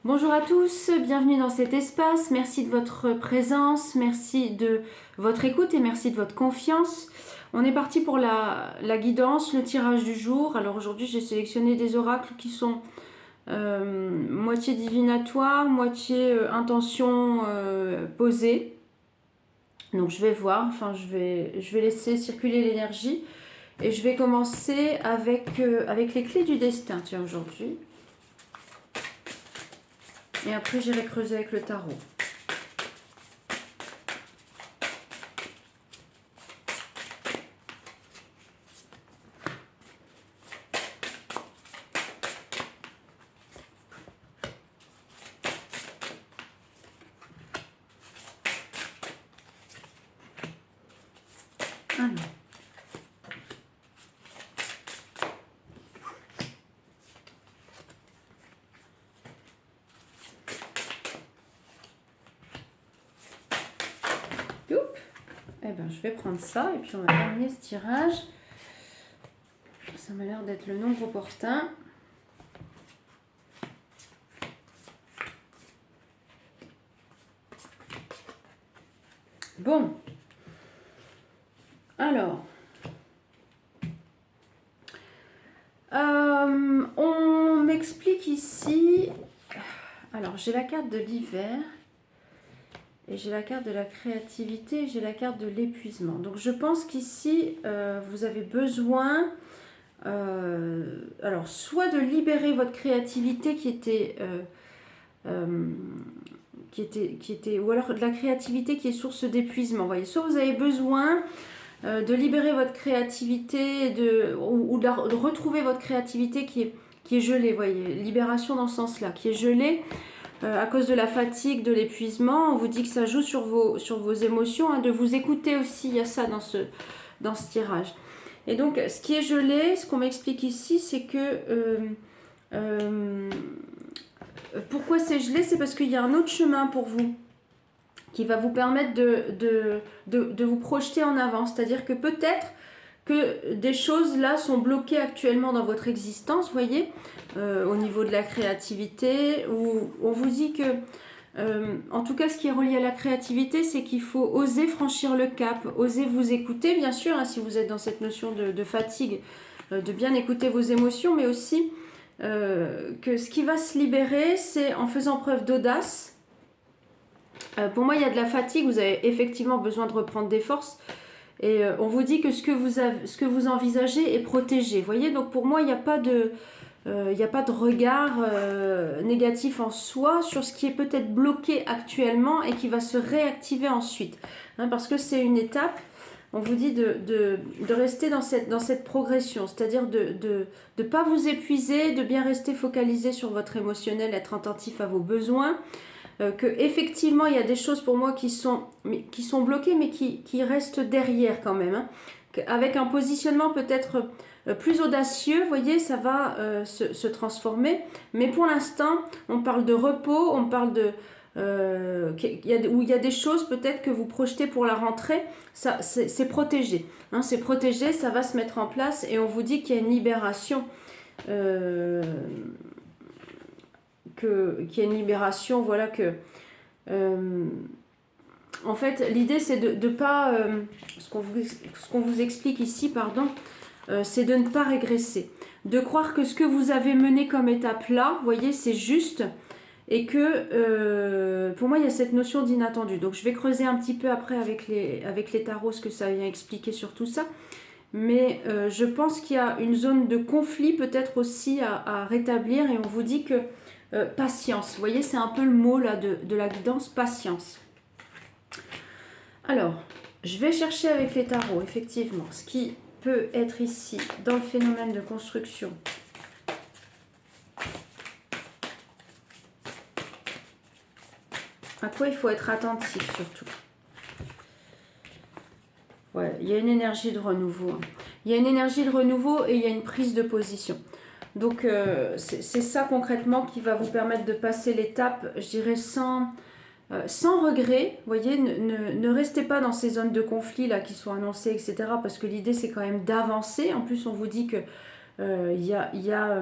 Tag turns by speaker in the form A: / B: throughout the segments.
A: Bonjour à tous, bienvenue dans cet espace. Merci de votre présence, merci de votre écoute et merci de votre confiance. On est parti pour la guidance, le tirage du jour. Alors aujourd'hui, j'ai sélectionné des oracles qui sont moitié divinatoire, moitié intention posée. Donc je vais voir, je vais laisser circuler l'énergie et je vais commencer avec les clés du destin, tiens, aujourd'hui. Et après, j'irai creuser avec le tarot. Alors. Eh ben, je vais prendre ça et puis on va terminer ce tirage. Ça m'a l'air d'être le nombre opportun. Bon. Alors. On m'explique ici. Alors, j'ai la carte de l'hiver. Et j'ai la carte de la créativité, j'ai la carte de l'épuisement. Donc je pense qu'ici, vous avez besoin, alors soit de libérer votre créativité qui était, ou alors de la créativité qui est source d'épuisement. Voyez, soit vous avez besoin de libérer votre créativité, ou de retrouver votre créativité qui est gelée. Voyez, libération dans ce sens-là, qui est gelée. À cause de la fatigue, de l'épuisement, on vous dit que ça joue sur vos émotions, hein, de vous écouter aussi, il y a ça dans ce tirage. Et donc, ce qui est gelé, ce qu'on m'explique ici, c'est que... pourquoi c'est gelé? C'est parce qu'il y a un autre chemin pour vous qui va vous permettre de vous projeter en avant. C'est-à-dire que peut-être que des choses là sont bloquées actuellement dans votre existence, voyez, au niveau de la créativité, où on vous dit que, en tout cas ce qui est relié à la créativité, c'est qu'il faut oser franchir le cap, oser vous écouter, bien sûr, hein, si vous êtes dans cette notion de fatigue, de bien écouter vos émotions, mais aussi que ce qui va se libérer, c'est en faisant preuve d'audace. Pour moi, il y a de la fatigue, vous avez effectivement besoin de reprendre des forces. Et on vous dit que ce que vous envisagez est protégé. Vous voyez, donc pour moi, il n'y a pas de regard négatif en soi sur ce qui est peut-être bloqué actuellement et qui va se réactiver ensuite. Hein, parce que c'est une étape, on vous dit de rester dans cette progression, c'est-à-dire de ne pas vous épuiser, de bien rester focalisé sur votre émotionnel, être attentif à vos besoins. Que effectivement il y a des choses pour moi qui sont bloquées mais qui restent derrière quand même, hein. Avec un positionnement peut-être plus audacieux, vous voyez, ça va se transformer, mais pour l'instant on parle de repos, on parle de où il y a des choses peut-être que vous projetez pour la rentrée, c'est protégé, hein, c'est protégé, ça va se mettre en place et on vous dit qu'il y a une libération, qu'il y a une libération, voilà, que en fait l'idée c'est de pas ce qu'on vous explique ici, pardon, c'est de ne pas régresser, de croire que ce que vous avez mené comme étape là, vous voyez, c'est juste, et que pour moi il y a cette notion d'inattendu. Donc je vais creuser un petit peu après avec les tarots ce que ça vient expliquer sur tout ça. Mais je pense qu'il y a une zone de conflit peut-être aussi à rétablir, et on vous dit que patience, vous voyez, c'est un peu le mot là de la guidance, patience. Alors, je vais chercher avec les tarots, effectivement, ce qui peut être ici dans le phénomène de construction. À quoi il faut être attentif surtout. Ouais, il y a une énergie de renouveau. Il y a une énergie de renouveau et il y a une prise de position. Donc, c'est ça concrètement qui va vous permettre de passer l'étape, je dirais, sans regret. Vous voyez, ne restez pas dans ces zones de conflit là qui sont annoncées, etc. Parce que l'idée, c'est quand même d'avancer. En plus, on vous dit que il y a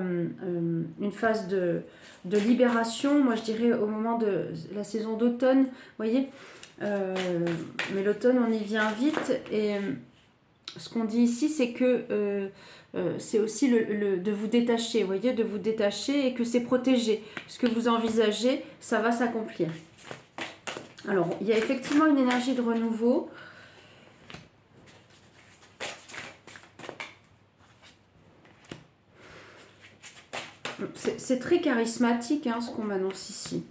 A: une phase de libération, moi je dirais au moment de la saison d'automne, vous voyez. Mais l'automne, on y vient vite. Et ce qu'on dit ici, c'est que c'est aussi de vous détacher, vous voyez, de vous détacher et que c'est protégé. Ce que vous envisagez, ça va s'accomplir. Alors, il y a effectivement une énergie de renouveau. C'est très charismatique, hein, ce qu'on m'annonce ici.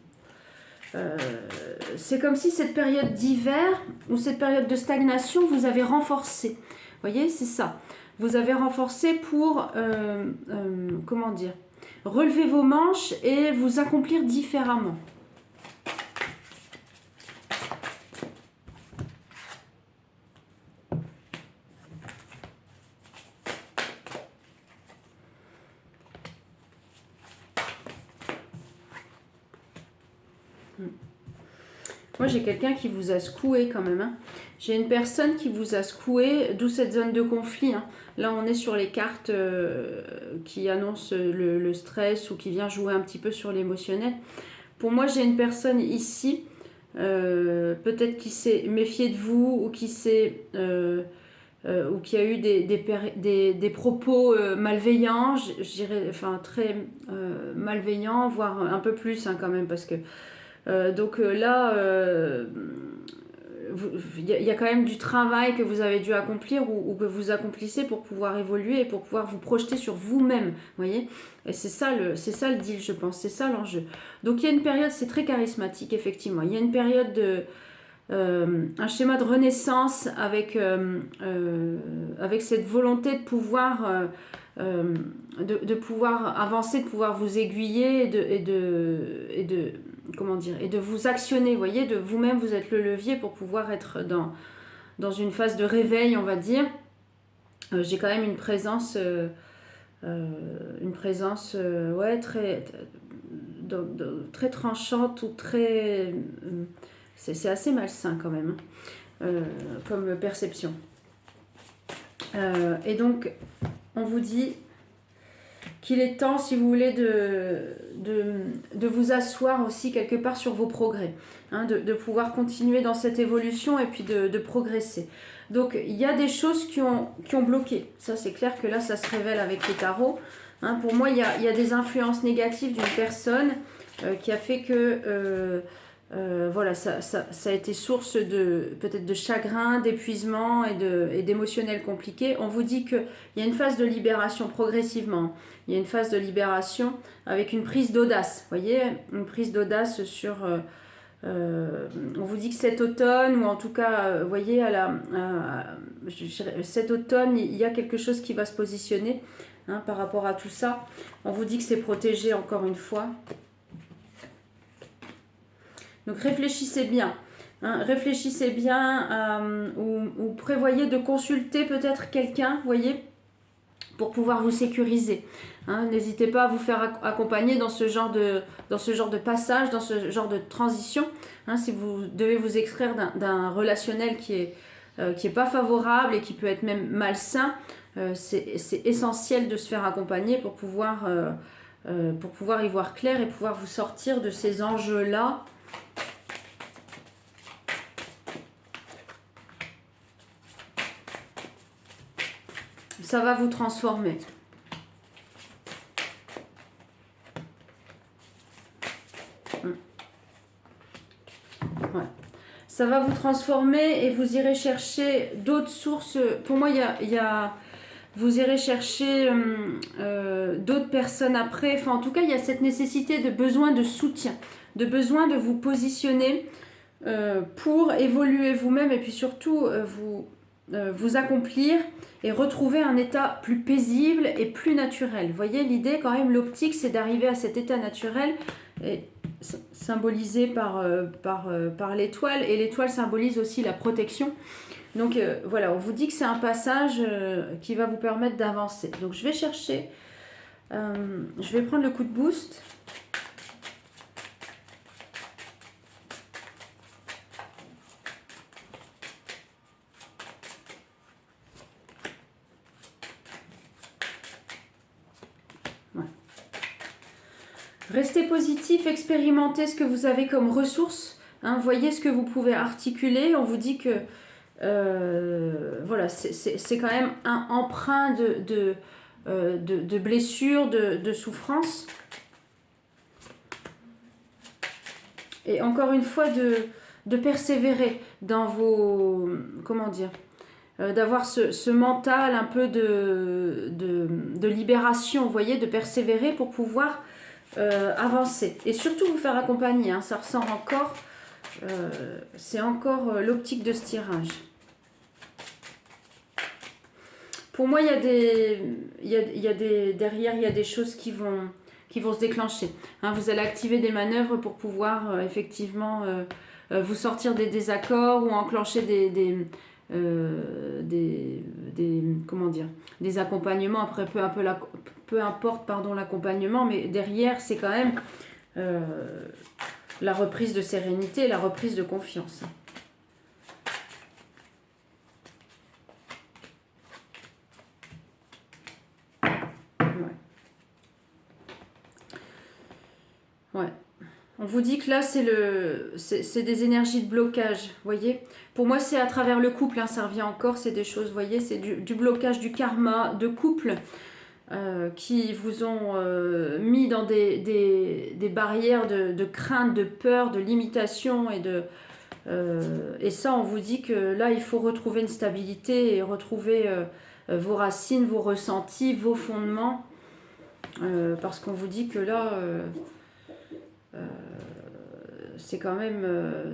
A: C'est comme si cette période d'hiver ou cette période de stagnation, vous avez renforcé. Vous voyez, c'est ça. Vous avez renforcé pour, comment dire, relever vos manches et vous accomplir différemment. Moi, j'ai quelqu'un qui vous a secoué quand même. Hein. J'ai une personne qui vous a secoué, d'où cette zone de conflit. Hein. Là, on est sur les cartes qui annoncent le stress ou qui vient jouer un petit peu sur l'émotionnel. Pour moi, j'ai une personne ici, peut-être qui s'est méfiée de vous ou qui s'est... ou qui a eu des propos malveillants, je dirais, enfin très malveillants, voire un peu plus hein, quand même, parce que donc là, il y a quand même du travail que vous avez dû accomplir ou que vous accomplissez pour pouvoir évoluer et pour pouvoir vous projeter sur vous-même, voyez. Et c'est ça le deal, je pense, c'est ça l'enjeu. Donc il y a une période, c'est très charismatique, effectivement. Il y a une période de... un schéma de renaissance avec cette volonté de pouvoir... de pouvoir avancer, de pouvoir vous aiguiller et de comment dire, et de vous actionner, vous voyez, de vous-même, vous êtes le levier pour pouvoir être dans une phase de réveil, on va dire. J'ai quand même une présence ouais, très tranchante ou très... c'est assez malsain quand même, comme perception. Et donc, on vous dit qu'il est temps, si vous voulez, de vous asseoir aussi quelque part sur vos progrès, hein, de pouvoir continuer dans cette évolution et puis de progresser. Donc, il y a des choses qui ont bloqué. Ça, c'est clair que là, ça se révèle avec les tarots. Hein, pour moi, il y a des influences négatives d'une personne qui a fait que... voilà, ça a été source peut-être de chagrin, d'épuisement et d'émotionnel compliqué. On vous dit qu'il y a une phase de libération progressivement. Il y a une phase de libération avec une prise d'audace. Vous voyez, une prise d'audace sur... on vous dit que cet automne, ou en tout cas, vous voyez, cet automne, il y a quelque chose qui va se positionner hein, par rapport à tout ça. On vous dit que c'est protégé encore une fois. Donc réfléchissez bien, hein, réfléchissez bien ou prévoyez de consulter peut-être quelqu'un, vous voyez, pour pouvoir vous sécuriser. Hein, n'hésitez pas à vous faire accompagner dans ce genre de passage, dans ce genre de transition. Hein, si vous devez vous extraire d'un relationnel qui est pas favorable et qui peut être même malsain, c'est essentiel de se faire accompagner pour pouvoir y voir clair et pouvoir vous sortir de ces enjeux-là. Ça va vous transformer. Ouais. Ça va vous transformer et vous irez chercher d'autres sources. Pour moi, vous irez chercher d'autres personnes après. Enfin, en tout cas, il y a cette nécessité de besoin de soutien, de besoin de vous positionner pour évoluer vous-même et puis surtout vous accomplir et retrouver un état plus paisible et plus naturel. Vous voyez, l'idée quand même, l'optique, c'est d'arriver à cet état naturel et symbolisé par l'étoile, et l'étoile symbolise aussi la protection. Donc voilà, on vous dit que c'est un passage qui va vous permettre d'avancer. Donc je vais chercher, je vais prendre le coup de boost. Restez positif, expérimentez ce que vous avez comme ressources. Hein, voyez ce que vous pouvez articuler. On vous dit que voilà, c'est quand même un emprunt de blessures, de souffrances. Et encore une fois, de persévérer dans vos... Comment dire, d'avoir ce mental un peu de libération, vous voyez, de persévérer pour pouvoir avancer. Et surtout vous faire accompagner, hein, ça ressort encore, c'est encore l'optique de ce tirage. Pour moi, derrière, il y a des choses qui vont se déclencher. Hein, vous allez activer des manœuvres pour pouvoir effectivement vous sortir des désaccords ou enclencher comment dire, des accompagnements. Après, peu importe pardon, l'accompagnement, mais derrière, c'est quand même la reprise de sérénité, la reprise de confiance. Ouais. On vous dit que là, c'est des énergies de blocage, vous voyez. Pour moi, c'est à travers le couple, hein, ça revient encore, c'est des choses, vous voyez, c'est du blocage du karma de couple qui vous ont mis dans des barrières de crainte, de peur, de limitation et ça, on vous dit que là, il faut retrouver une stabilité et retrouver vos racines, vos ressentis, vos fondements parce qu'on vous dit que là... c'est quand même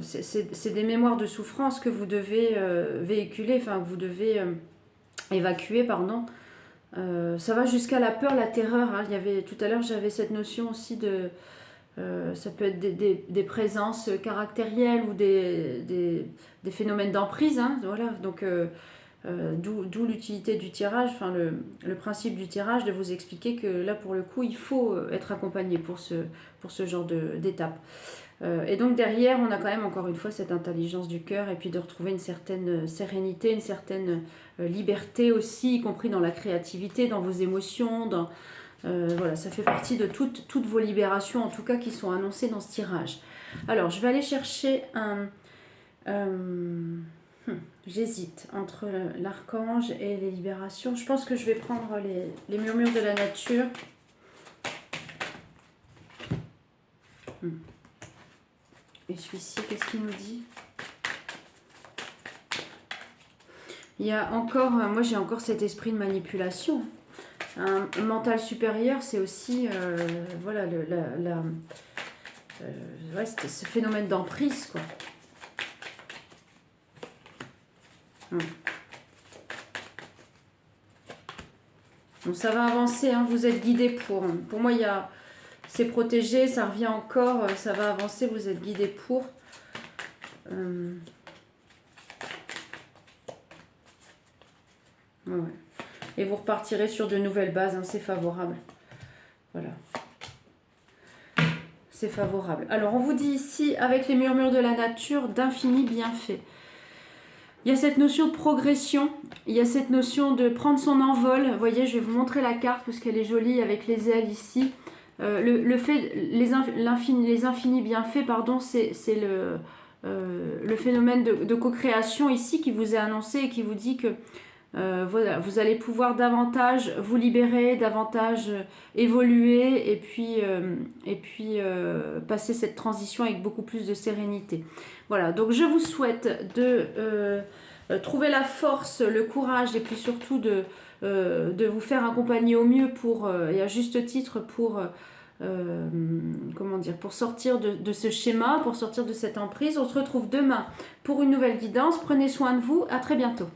A: c'est des mémoires de souffrance que vous devez véhiculer, enfin que vous devez évacuer, pardon. Ça va jusqu'à la peur, la terreur, hein. Tout à l'heure j'avais cette notion aussi de ça peut être des présences caractérielles ou des phénomènes d'emprise, hein, voilà. Donc d'où l'utilité du tirage, enfin le principe du tirage, de vous expliquer que là pour le coup il faut être accompagné pour ce genre d'étape. Et donc derrière on a quand même encore une fois cette intelligence du cœur et puis de retrouver une certaine sérénité, une certaine liberté aussi, y compris dans la créativité, dans vos émotions, voilà, ça fait partie de toutes vos libérations en tout cas qui sont annoncées dans ce tirage. Alors je vais aller chercher un... j'hésite entre l'archange et les libérations. Je pense que je vais prendre les murmures de la nature. Et celui-ci, qu'est-ce qu'il nous dit? Il y a encore, moi j'ai encore cet esprit de manipulation. Un mental supérieur, c'est aussi, voilà, ouais, ce phénomène d'emprise, quoi. Donc ça va avancer, hein, vous êtes guidé pour moi, il y a... C'est protégé, ça revient encore, ça va avancer, vous êtes guidé pour. Ouais. Et vous repartirez sur de nouvelles bases, hein, c'est favorable. Voilà. C'est favorable. Alors, on vous dit ici, avec les murmures de la nature, d'infini bienfait. Il y a cette notion de progression, il y a cette notion de prendre son envol. Vous voyez, je vais vous montrer la carte parce qu'elle est jolie avec les ailes ici. Les infinis bienfaits, pardon, c'est le phénomène de co-création ici qui vous est annoncé et qui vous dit que voilà, vous allez pouvoir davantage vous libérer, davantage évoluer et puis passer cette transition avec beaucoup plus de sérénité. Voilà, donc je vous souhaite de trouver la force, le courage et puis surtout de vous faire accompagner au mieux et à juste titre pour comment dire, pour sortir de ce schéma, pour sortir de cette emprise. On se retrouve demain pour une nouvelle guidance. Prenez soin de vous, à très bientôt.